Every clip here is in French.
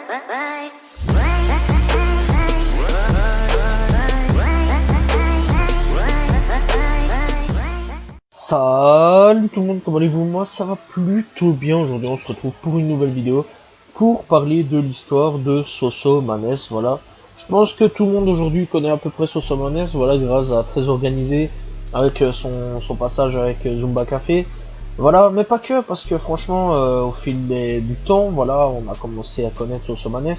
Salut tout le monde, comment allez-vous? Moi ça va plutôt bien. Aujourd'hui on se retrouve pour une nouvelle vidéo pour parler de l'histoire de Sosomanes. Voilà, je pense que tout le monde aujourd'hui connaît à peu près Sosomanes, voilà, grâce à Très Organisé avec son passage avec Zumba Café. Voilà, mais pas que, parce que franchement au fil du temps, voilà, on a commencé à connaître Sosomanes.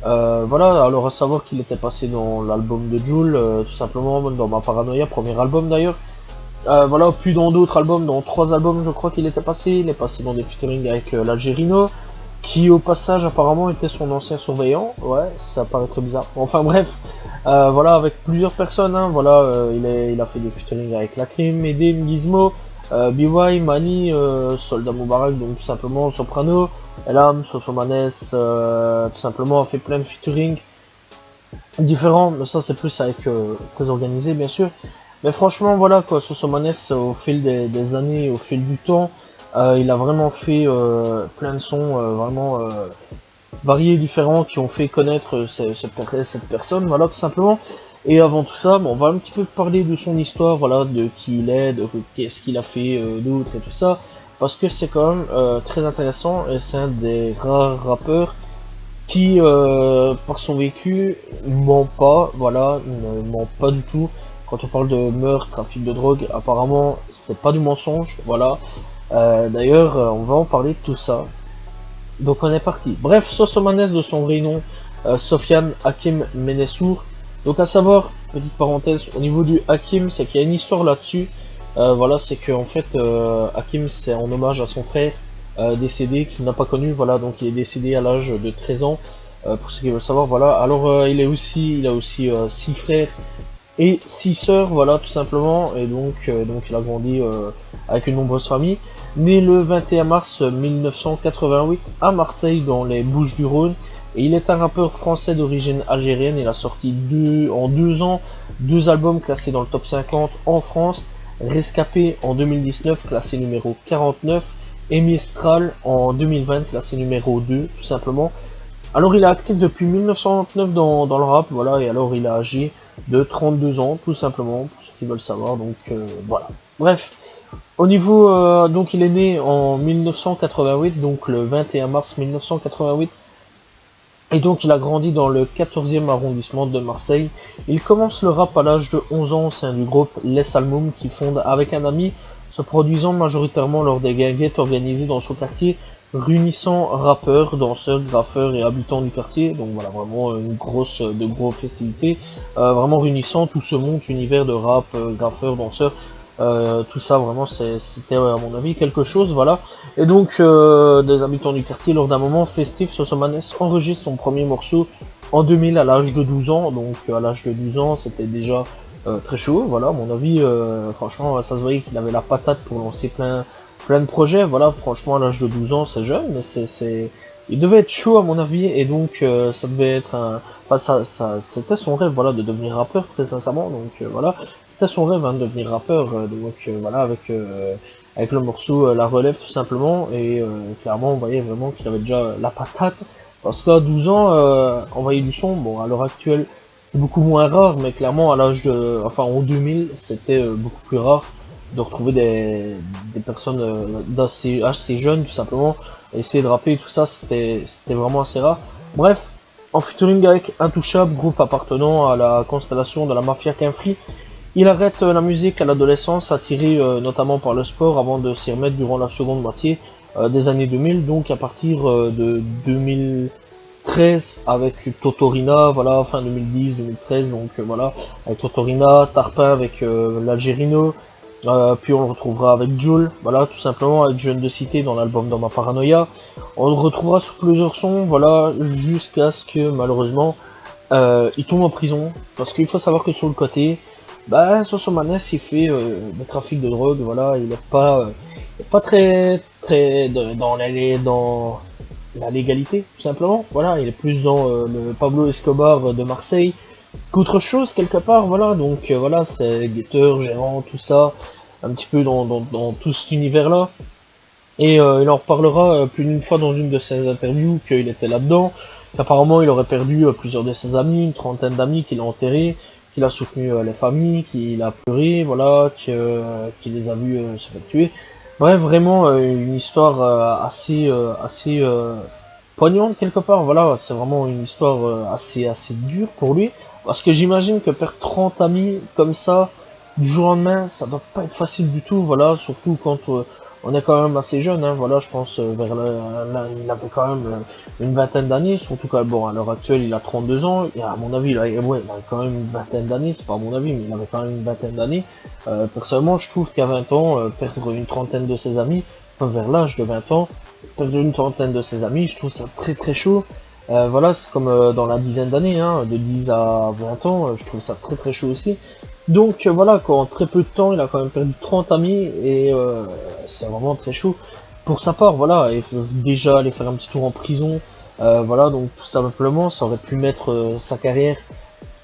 Voilà, alors à savoir qu'il était passé dans l'album de Jul, tout simplement, dans Ma Paranoia, premier album d'ailleurs. Voilà, puis dans d'autres albums, dans 3 albums je crois qu'il était passé, il est passé dans des featuring avec l'Algérino, qui au passage apparemment était son ancien surveillant, ouais, ça paraît très bizarre. Enfin bref, voilà, avec plusieurs personnes, hein, voilà, il a fait des featuring avec Lacrim, Medin, Gizmo, BY, Mani, Soldat Moubarak, donc tout simplement Soprano, Elam, Sosomanes, tout simplement a fait plein de featuring différents, mais ça c'est plus avec très organisé bien sûr. Mais franchement, voilà quoi, Sosomanes, au fil des années, au fil du temps, il a vraiment fait plein de sons vraiment variés, différents, qui ont fait connaître cette personne, voilà, tout simplement. Et avant tout ça, bon, on va un petit peu parler de son histoire, voilà, de qui il est, de qu'est-ce qu'il a fait d'autre et tout ça, parce que c'est quand même très intéressant, et c'est un des rares rappeurs qui, par son vécu, ment pas, voilà, ne ment pas du tout. Quand on parle de meurtre, trafic de drogue, apparemment, c'est pas du mensonge, voilà. D'ailleurs, on va en parler de tout ça. Donc on est parti. Bref, Sosomanes de son vrai nom, Sofiane Hakim Menessour. Donc à savoir, petite parenthèse, au niveau du Hakim, c'est qu'il y a une histoire là-dessus. Voilà, c'est que en fait, Hakim, c'est en hommage à son frère décédé, qu'il n'a pas connu, voilà, donc il est décédé à l'âge de 13 ans. Pour ceux qui veulent savoir, voilà. Alors il a aussi 6 frères et 6 sœurs, voilà, tout simplement, et donc il a grandi avec une nombreuse famille. Né le 21 mars 1988 à Marseille, dans les Bouches-du-Rhône, et il est un rappeur français d'origine algérienne. Il a sorti en 2 ans 2 albums classés dans le top 50 en France, Rescapé en 2019 classé numéro 49, et Mistral en 2020 classé numéro 2, tout simplement. Alors il est actif depuis 1999 dans le rap, voilà, et alors il a âgé de 32 ans, tout simplement, pour ceux qui veulent savoir, donc voilà. Bref, au niveau, donc il est né en 1988, donc le 21 mars 1988, et donc il a grandi dans le 14e arrondissement de Marseille. Il commence le rap à l'âge de 11 ans au sein du groupe Les Salmoum, qu'il fonde avec un ami, se produisant majoritairement lors des guinguettes organisées dans son quartier, réunissant rappeurs, danseurs, graffeurs et habitants du quartier. Donc voilà, vraiment une de grosses festivités, vraiment réunissant tout ce monde, univers de rap, graffeurs, danseurs, tout ça vraiment c'était à mon avis quelque chose, voilà. Et donc des habitants du quartier, lors d'un moment festif, Sosomanes enregistre son premier morceau en 2000 à l'âge de 12 ans. Donc à l'âge de 12 ans c'était déjà très chaud, voilà, à mon avis. Franchement ça se voyait qu'il avait la patate pour lancer plein de projets, voilà. Franchement à l'âge de 12 ans c'est jeune, mais il devait être chaud à mon avis, et donc ça devait être enfin, c'était son rêve, voilà, de devenir rappeur, très sincèrement. Donc voilà, c'était son rêve, hein, de devenir rappeur, donc voilà, avec le morceau La Relève, tout simplement. Et clairement on voyait vraiment qu'il avait déjà la patate, parce qu'à 12 ans envoyer du son, bon, à l'heure actuelle c'est beaucoup moins rare, mais clairement à l'âge de, enfin en 2000 c'était beaucoup plus rare de retrouver des personnes assez jeunes, tout simplement, et essayer de rapper, tout ça, c'était vraiment assez rare. Bref, en featuring avec Intouchable, groupe appartenant à la constellation de la mafia Quinfri, il arrête la musique à l'adolescence, attiré notamment par le sport, avant de s'y remettre durant la seconde moitié des années 2000, donc à partir de 2013 avec Totorina, voilà, fin 2010, 2013, donc voilà, avec Totorina, Tarpin avec l'Algérino, puis on le retrouvera avec Jul, voilà, tout simplement, avec Jeune de Cité dans l'album Dans Ma Paranoia. On le retrouvera sur plusieurs sons, voilà, jusqu'à ce que malheureusement il tombe en prison, parce qu'il faut savoir que sur le côté, bah, Sosomanes il fait le trafic de drogue, voilà, il est pas très dans la légalité, tout simplement, voilà, il est plus dans le Pablo Escobar de Marseille qu'autre chose, quelque part, voilà. Donc voilà, c'est guetteur, gérant, tout ça, un petit peu dans tout cet univers là. Et il en reparlera plus d'une fois dans une de ses interviews qu'il était là-dedans, qu'apparemment il aurait perdu plusieurs de ses amis, une trentaine d'amis qu'il a enterrés, qu'il a soutenu les familles, qu'il a pleuré, voilà, qu'il les a vus se faire tuer. Bref, vraiment une histoire assez poignante quelque part, voilà, c'est vraiment une histoire assez dure pour lui, parce que j'imagine que perdre 30 amis comme ça, du jour au lendemain, ça doit pas être facile du tout, voilà, surtout quand on est quand même assez jeune, hein, voilà, je pense il avait quand même une vingtaine d'années, surtout qu'à bon, à l'heure actuelle il a 32 ans, et à mon avis, là, ouais, il avait quand même une vingtaine d'années, c'est pas à mon avis, mais il avait quand même une vingtaine d'années. Personnellement, je trouve qu'à 20 ans, perdre une trentaine de ses amis, enfin, vers l'âge de 20 ans, perdre une trentaine de ses amis, je trouve ça très chaud. Voilà, c'est comme dans la dizaine d'années, hein, de 10 à 20 ans, je trouve ça très chaud aussi. Donc voilà, quoi, en très peu de temps, il a quand même perdu 30 amis et c'est vraiment très chaud. Pour sa part, voilà, et déjà aller faire un petit tour en prison, voilà, donc tout simplement, ça aurait pu mettre sa carrière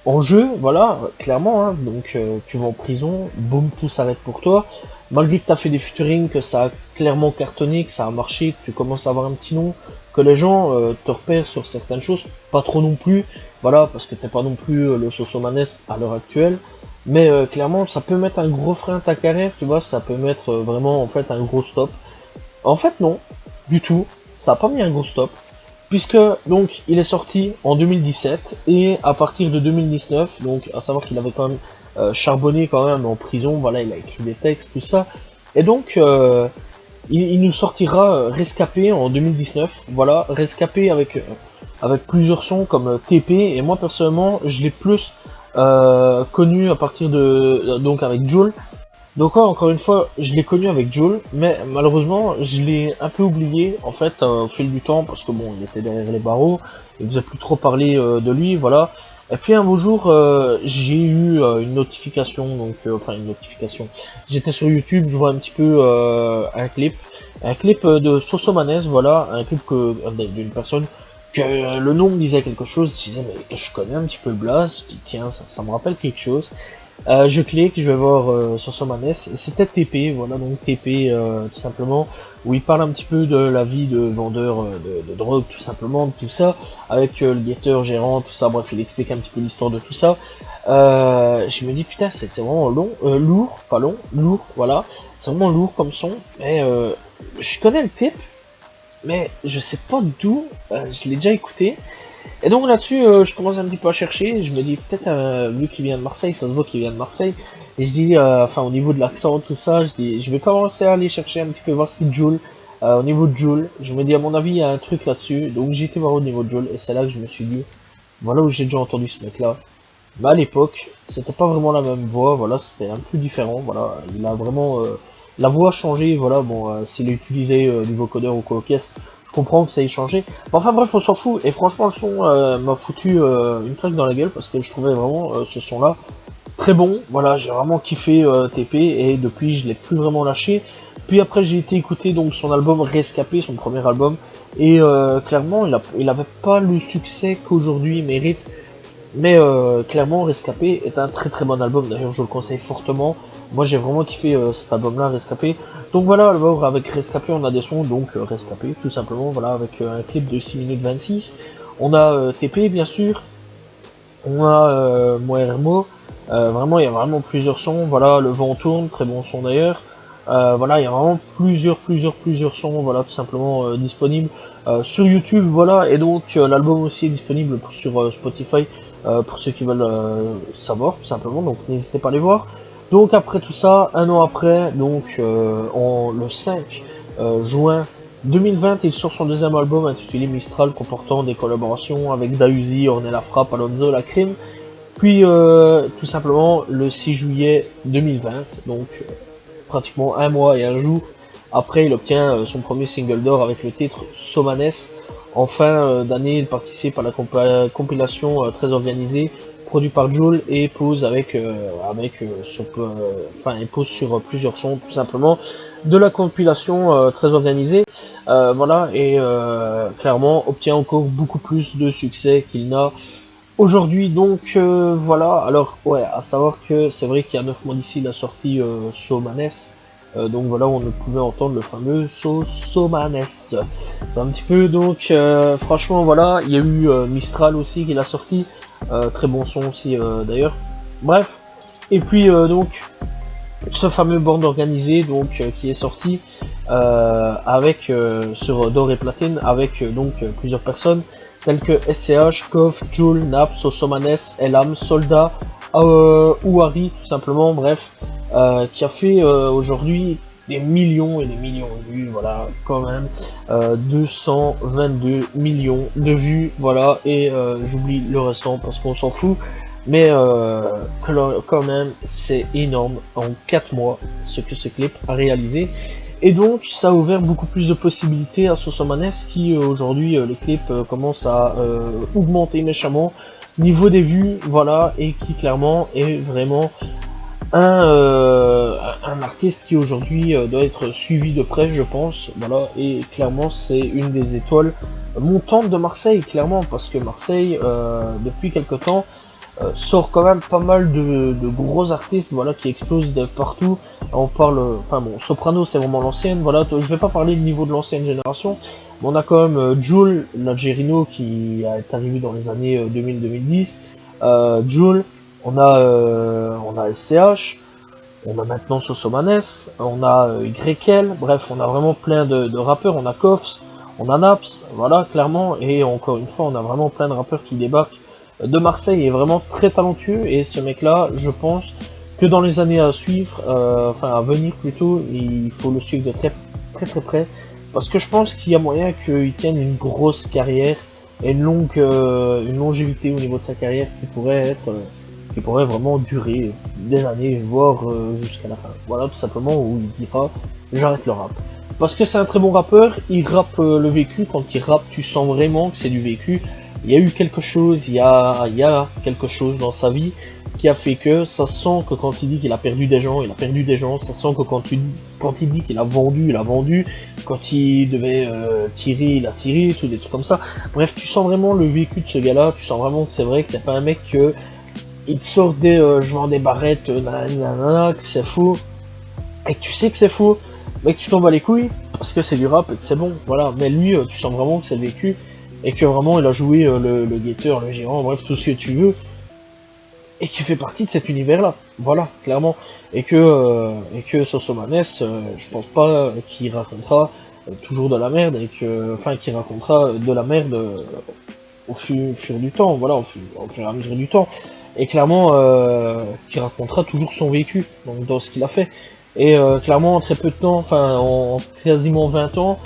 en jeu, voilà, clairement, hein, donc tu vas en prison, boum, tout s'arrête pour toi. Malgré que tu as fait des featuring, que ça a clairement cartonné, que ça a marché, que tu commences à avoir un petit nom, que les gens te repèrent sur certaines choses, pas trop non plus, voilà, parce que t'es pas non plus le Sosomanes à l'heure actuelle, mais clairement, ça peut mettre un gros frein à ta carrière, tu vois, ça peut mettre vraiment en fait un gros stop. En fait, non, du tout, ça a pas mis un gros stop puisque donc il est sorti en 2017 et à partir de 2019, donc à savoir qu'il avait quand même charbonné quand même en prison, voilà, il a écrit des textes, tout ça, et donc il nous sortira Rescapé en 2019, voilà, Rescapé avec plusieurs sons comme TP, et moi personnellement je l'ai plus connu à partir de donc avec Jul, donc ouais, encore une fois, je l'ai connu avec Joel, mais malheureusement, je l'ai un peu oublié en fait au fil du temps parce que bon, il était derrière les barreaux, il faisait plus trop parler de lui, voilà. Et puis un beau jour, j'ai eu une notification, donc enfin une notification. J'étais sur YouTube, je vois un petit peu un clip de Sosomanes, voilà, un clip d'une personne que le nom me disait quelque chose. Je disais mais je connais un petit peu le blast, je dis tiens ça me rappelle quelque chose. Je clique, je vais voir sur son manès, et c'était TP, voilà, donc TP tout simplement, où il parle un petit peu de la vie de vendeur de drogue, tout simplement, de tout ça, avec le guetteur, gérant, tout ça, bref, il explique un petit peu l'histoire de tout ça. Je me dis, putain, c'est vraiment long, lourd, pas long, lourd, voilà, c'est vraiment lourd comme son, mais je connais le type, mais je sais pas d'où, je l'ai déjà écouté, et donc là-dessus, je commence un petit peu à chercher. Je me dis peut-être vu qu'il vient de Marseille, ça se voit qu'il vient de Marseille. Et je dis, enfin au niveau de l'accent, tout ça, je dis, je vais commencer à aller chercher un petit peu voir si Joule, au niveau de Joule, je me dis à mon avis il y a un truc là-dessus. Donc j'ai été voir au niveau de Joule et c'est là que je me suis dit, voilà où j'ai déjà entendu ce mec-là. Mais à l'époque, c'était pas vraiment la même voix, voilà, c'était un peu différent, voilà. Il a vraiment la voix a changé, voilà. Bon, s'il utilisait du vocodeur ou quoi qu'est-ce, je comprends que ça ait changé. Mais enfin bref, on s'en fout. Et franchement, le son m'a foutu une claque dans la gueule parce que je trouvais vraiment ce son-là très bon. Voilà, j'ai vraiment kiffé TP et depuis, je l'ai plus vraiment lâché. Puis après, j'ai été écouter donc son album Rescapé, son premier album, et clairement, il avait pas le succès qu'aujourd'hui il mérite. Mais clairement, Rescapé est un très bon album. D'ailleurs, je le conseille fortement. Moi, j'ai vraiment kiffé cet album-là, Rescapé. Donc voilà, alors avec Rescapé, on a des sons, donc Rescapé, tout simplement. Voilà, avec un clip de 6 minutes 26. On a TP, bien sûr. On a Moermo. Vraiment, il y a vraiment plusieurs sons. Voilà, Le vent tourne, très bon son d'ailleurs. Voilà, il y a vraiment plusieurs sons, voilà, tout simplement disponibles sur YouTube, voilà, et donc l'album aussi est disponible sur Spotify pour ceux qui veulent savoir, tout simplement, donc n'hésitez pas à les voir. Donc après tout ça, un an après, donc le 5 juin 2020, il sort son deuxième album intitulé Mistral, comportant des collaborations avec Dausi, Ornella Frappe, Alonso, La Crime. Puis tout simplement le 6 juillet 2020, donc pratiquement un mois et un jour après, il obtient son premier single d'or avec le titre Somanes. En fin d'année, il participe à la compilation très organisée produit par Joule et pose il pose sur plusieurs sons tout simplement de la compilation très organisée. Voilà, et clairement obtient encore beaucoup plus de succès qu'il n'a aujourd'hui. Donc voilà, alors ouais, à savoir que c'est vrai qu'il y a 9 mois d'ici la sortie Somanes. donc voilà, on pouvait entendre le fameux Sosomanes. C'est un petit peu, donc franchement voilà, il y a eu Mistral aussi qui l'a sorti, très bon son aussi d'ailleurs. Bref, et puis donc ce fameux board organisé donc qui est sorti avec sur D'Or et Platine avec donc plusieurs personnes telles que SCH, Kof, Joule, Nap, Sosomanes, Elam, Soldat, Ouari tout simplement, bref, qui a fait aujourd'hui des millions et des millions de vues, voilà, quand même, 222 millions de vues, voilà, et j'oublie le restant parce qu'on s'en fout, mais quand même, c'est énorme en 4 mois ce que ce clip a réalisé. Et donc, ça a ouvert beaucoup plus de possibilités à Sosomanes qui, aujourd'hui, les clips commencent à augmenter méchamment niveau des vues, voilà, et qui clairement est vraiment un artiste qui aujourd'hui doit être suivi de près, je pense, voilà, et clairement c'est une des étoiles montantes de Marseille, clairement, parce que Marseille, depuis quelque temps, sort quand même pas mal de gros artistes, voilà, qui explosent de partout. On parle, enfin bon, Soprano c'est vraiment l'ancienne, voilà, je vais pas parler du niveau de l'ancienne génération, mais on a quand même Joule, l'Algérino qui est arrivé dans les années 2000-2010, Joule, on a SCH, on a maintenant Sosomanes, on a YL, bref, on a vraiment plein de rappeurs, on a Koffs, on a Naps, voilà, clairement, et encore une fois, on a vraiment plein de rappeurs qui débarquent de Marseille, est vraiment très talentueux, et ce mec-là, je pense que dans les années à suivre, enfin à venir plutôt, il faut le suivre de très près, parce que je pense qu'il y a moyen qu'il tienne une grosse carrière, et une longévité au niveau de sa carrière qui pourrait vraiment durer des années, voire jusqu'à la fin. Voilà, tout simplement, où il dira j'arrête le rap. Parce que c'est un très bon rappeur, il rappe le vécu, quand il rappe, tu sens vraiment que c'est du vécu. Il y a eu quelque chose, il y a quelque chose dans sa vie qui a fait que ça sent que quand il dit qu'il a perdu des gens, il a perdu des gens, ça sent que quand il dit qu'il a vendu, il a vendu, quand il devait tirer, il a tiré, tout des trucs comme ça. Bref, tu sens vraiment le vécu de ce gars-là, tu sens vraiment que c'est vrai que c'est pas un mec que il te sort des je vends des barrettes, nanana, que c'est faux, et que tu sais que c'est faux, mais que tu t'en bats les couilles, parce que c'est du rap et que c'est bon, voilà. Mais lui, tu sens vraiment que c'est le vécu, et que vraiment il a joué le guetteur, le gérant, bref, tout ce que tu veux, et qui fait partie de cet univers-là, voilà, clairement. Et que Sosomanes, je pense pas qu'il racontera toujours de la merde, et que, enfin, qu'il racontera de la merde au fur du temps, voilà, au fur et à mesure du temps. Et clairement, qui racontera toujours son vécu donc, dans ce qu'il a fait. Et clairement, en très peu de temps, enfin en quasiment 20 ans,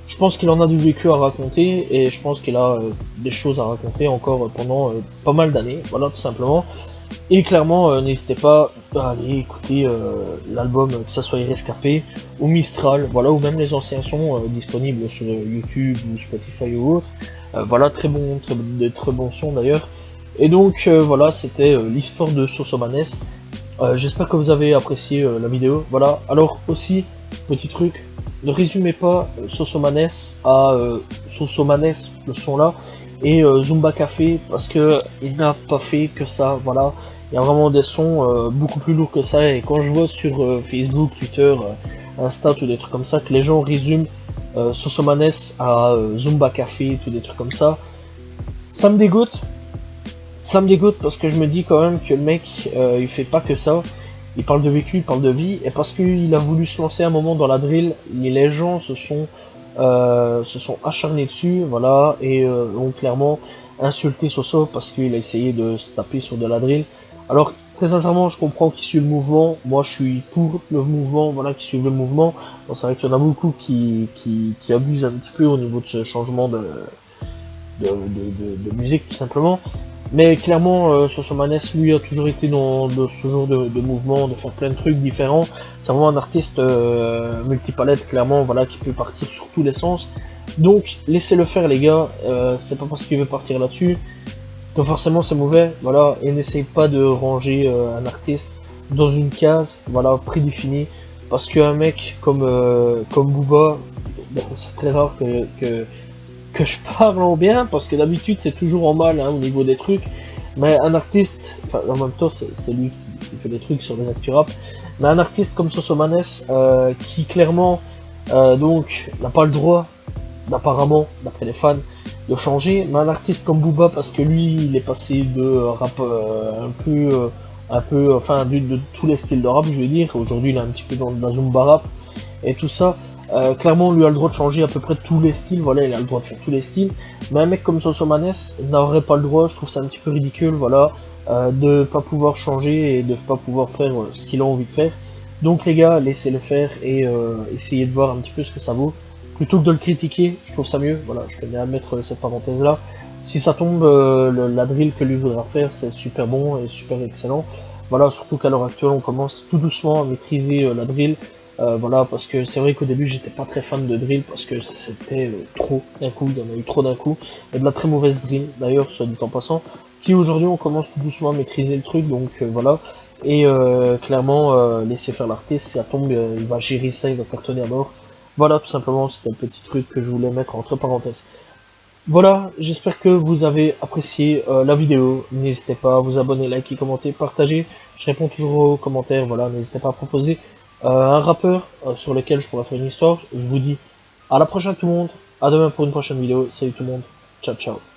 je pense qu'il en a du vécu à raconter, et je pense qu'il a des choses à raconter encore pendant pas mal d'années, voilà, tout simplement. Et clairement, n'hésitez pas à aller écouter l'album, que ça soit Rescapé ou Mistral, voilà, ou même les anciens sons disponibles sur YouTube ou Spotify ou autre. Voilà, de très bons sons d'ailleurs. Et donc voilà, c'était l'histoire de Sosomanes. J'espère que vous avez apprécié la vidéo. Voilà, alors aussi, petit truc, ne résumez pas Sosomanes à Sosomanes, le son là, et Zumba Café, parce que il n'a pas fait que ça, voilà. Il y a vraiment des sons beaucoup plus lourds que ça, et quand je vois sur Facebook, Twitter, Insta, tout des trucs comme ça, que les gens résument Sosomanes à Zumba Café, tout des trucs comme ça me dégoûte. Ça me dégoûte parce que je me dis quand même que le mec, il fait pas que ça. Il parle de vécu, il parle de vie, et parce qu'il a voulu se lancer un moment dans la drill, les gens se sont acharnés dessus, voilà, et ont clairement insulté Soso parce qu'il a essayé de se taper sur de la drill. Alors, très sincèrement, je comprends qu'il suit le mouvement, moi je suis pour le mouvement, voilà, qui suivent le mouvement. Bon, c'est vrai qu'il y en a beaucoup qui abusent un petit peu au niveau de ce changement de musique, tout simplement. Mais clairement, Sosomanes, lui, a toujours été dans ce genre de mouvement, de faire plein de trucs différents. C'est vraiment un artiste multipalette, clairement, voilà, qui peut partir sur tous les sens. Donc, laissez-le faire, les gars. C'est pas parce qu'il veut partir là-dessus que forcément c'est mauvais, voilà. Et n'essayez pas de ranger un artiste dans une case, voilà, prédéfinie. Parce qu'un mec comme Booba, bon, c'est très rare que je parle en bien, parce que d'habitude c'est toujours en mal hein, au niveau des trucs, Mais un artiste, enfin en même temps c'est lui qui fait des trucs sur les actus rap, mais un artiste comme Sosomanes qui clairement donc n'a pas le droit d'apparemment, d'après les fans, de changer, mais un artiste comme Booba parce que lui il est passé de rap un peu, enfin de tous les styles de rap je vais dire, aujourd'hui il est un petit peu dans la Zumba rap et tout ça. Clairement, on lui a le droit de changer à peu près tous les styles, voilà, il a le droit de faire tous les styles. Mais un mec comme Sosomanes n'aurait pas le droit, je trouve ça un petit peu ridicule, voilà, de pas pouvoir changer et de pas pouvoir faire ce qu'il a envie de faire. Donc les gars, laissez-le faire et essayez de voir un petit peu ce que ça vaut. Plutôt que de le critiquer, je trouve ça mieux, voilà, je tenais à mettre cette parenthèse là. Si ça tombe, la drill que lui voudra faire, c'est super bon et super excellent. Voilà, surtout qu'à l'heure actuelle, on commence tout doucement à maîtriser la drill. Voilà, parce que c'est vrai qu'au début j'étais pas très fan de drill parce que c'était trop d'un coup, il y en a eu trop d'un coup, et de la très mauvaise drill d'ailleurs, soit dit en passant, qui aujourd'hui on commence tout doucement à maîtriser le truc, donc voilà, et clairement laisser faire l'artiste, si ça tombe, il va gérer ça, il va cartonner à mort. Voilà, tout simplement, c'était un petit truc que je voulais mettre entre parenthèses. Voilà, j'espère que vous avez apprécié la vidéo. N'hésitez pas à vous abonner, liker, commenter, partager. Je réponds toujours aux commentaires, voilà, n'hésitez pas à proposer un rappeur sur lequel je pourrais faire une histoire. Je vous dis à la prochaine tout le monde, à demain pour une prochaine vidéo. Salut tout le monde, ciao ciao.